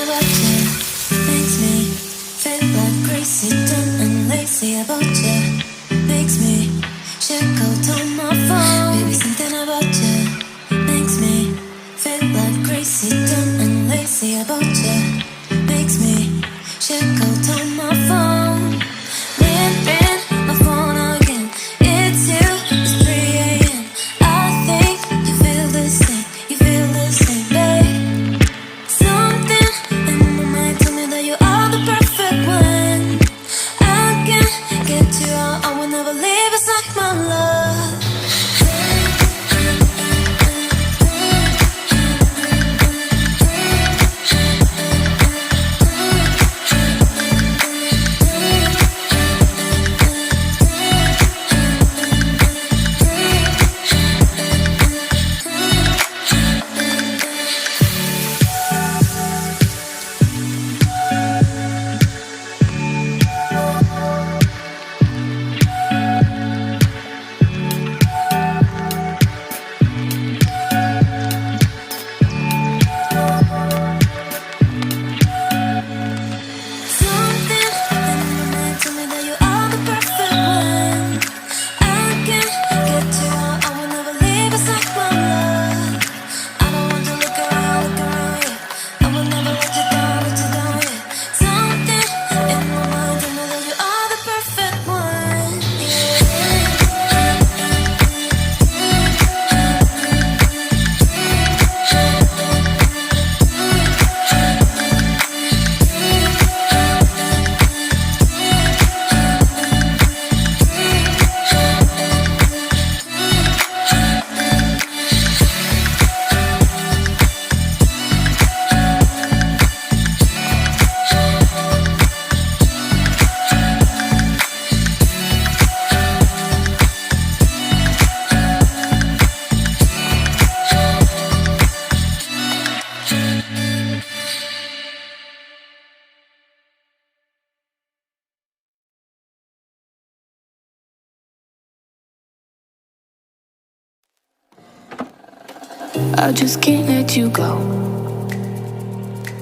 about you makes me feel like crazy, dumb and lazy about you. Makes me check out on my phone. Baby, something about you makes me feel like crazy, dumb and lazy about you. Makes me check out on my phone. Ring my phone again. It's you. It's 3 a.m. I think you feel the same. You feel the same, babe. Something in my mind tell me that you are the perfect one. I can't get you out. I will never leave. It's like my love. I just can't let you go.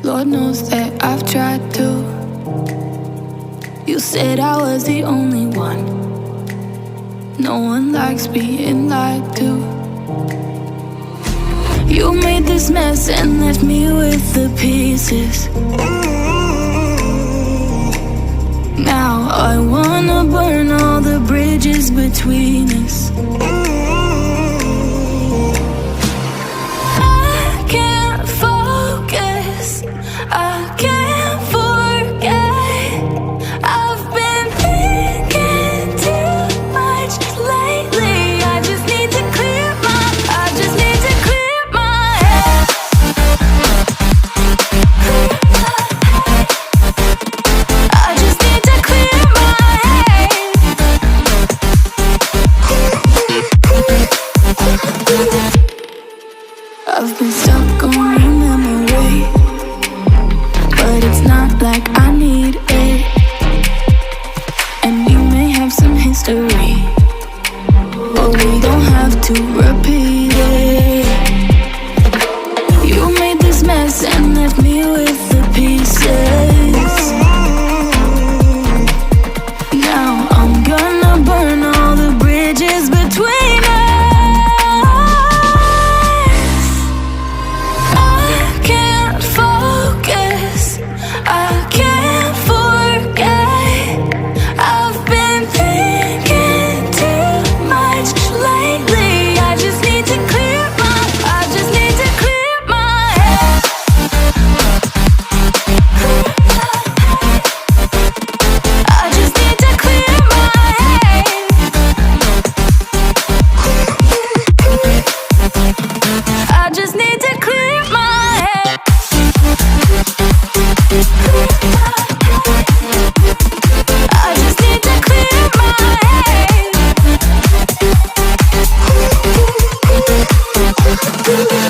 Lord knows that I've tried to. You said I was the only one. No one likes being lied to. You made this mess and left me with the pieces. Now I wanna burn all the bridges between us. I can't forget. I've been thinking too much lately. I just need to clear my head. I just need to clear my head. I've been stuck on your memory, but it's not like I need it. And you may have some history, but we don't have to repeat it. You made this mess and left me with the pieces. Now I'm gonna burn all the bridges between us.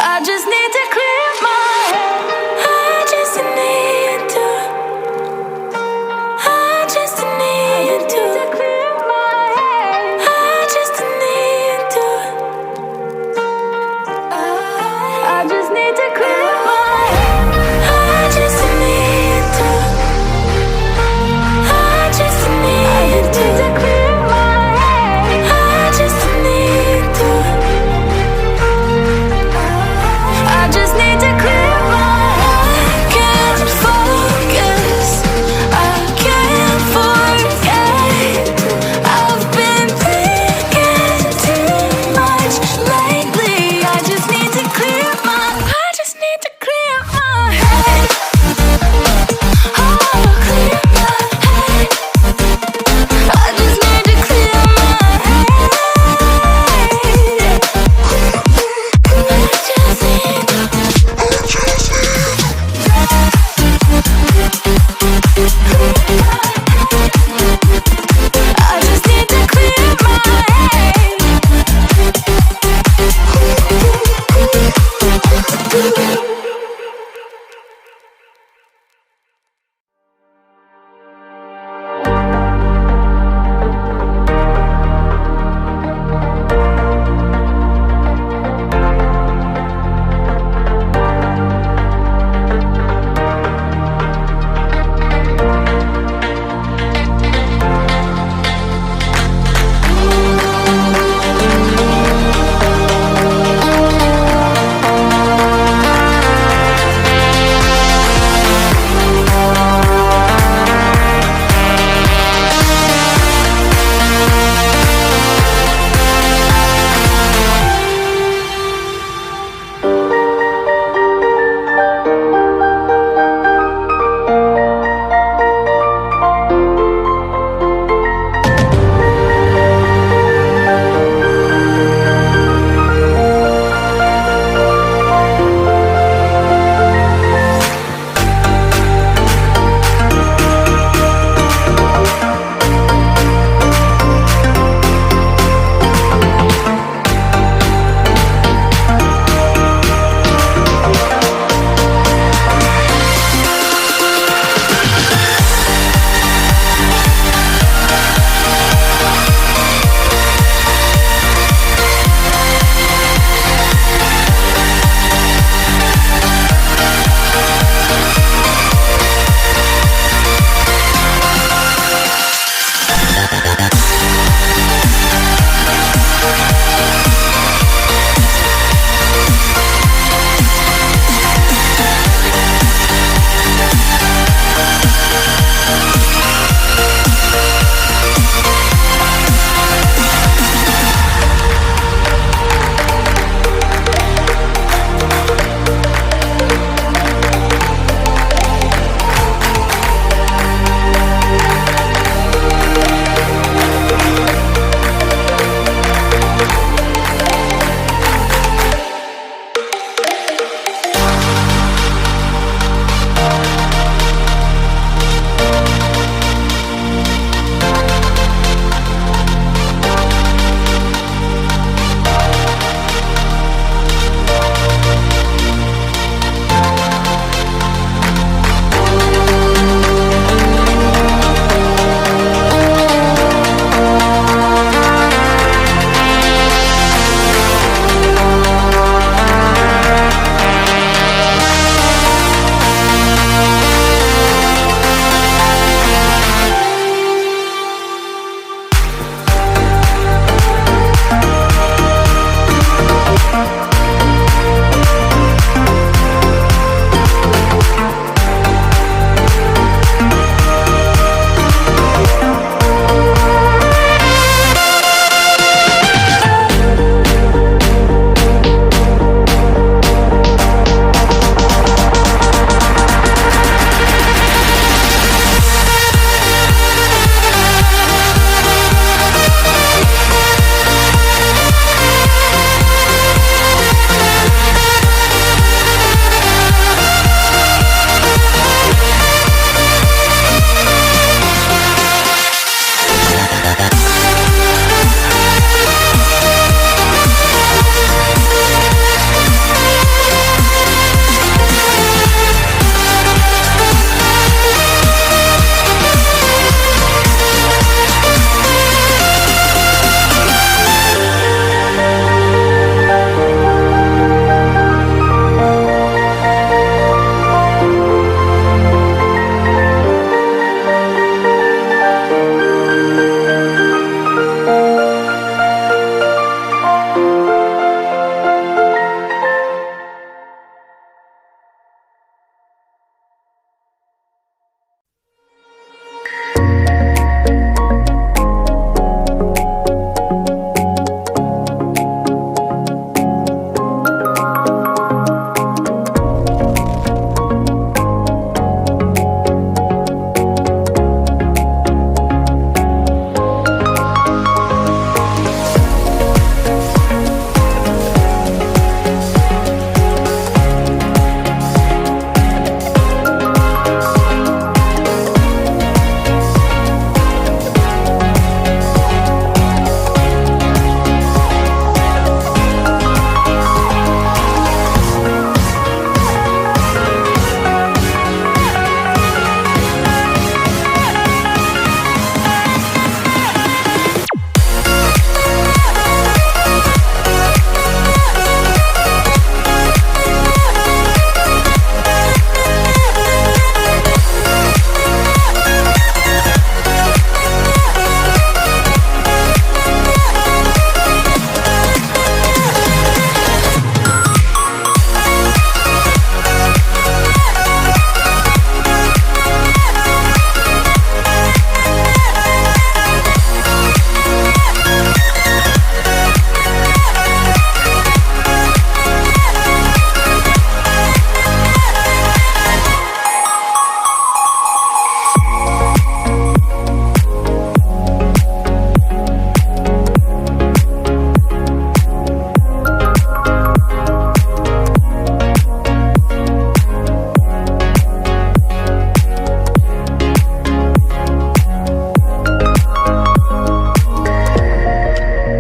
I just need to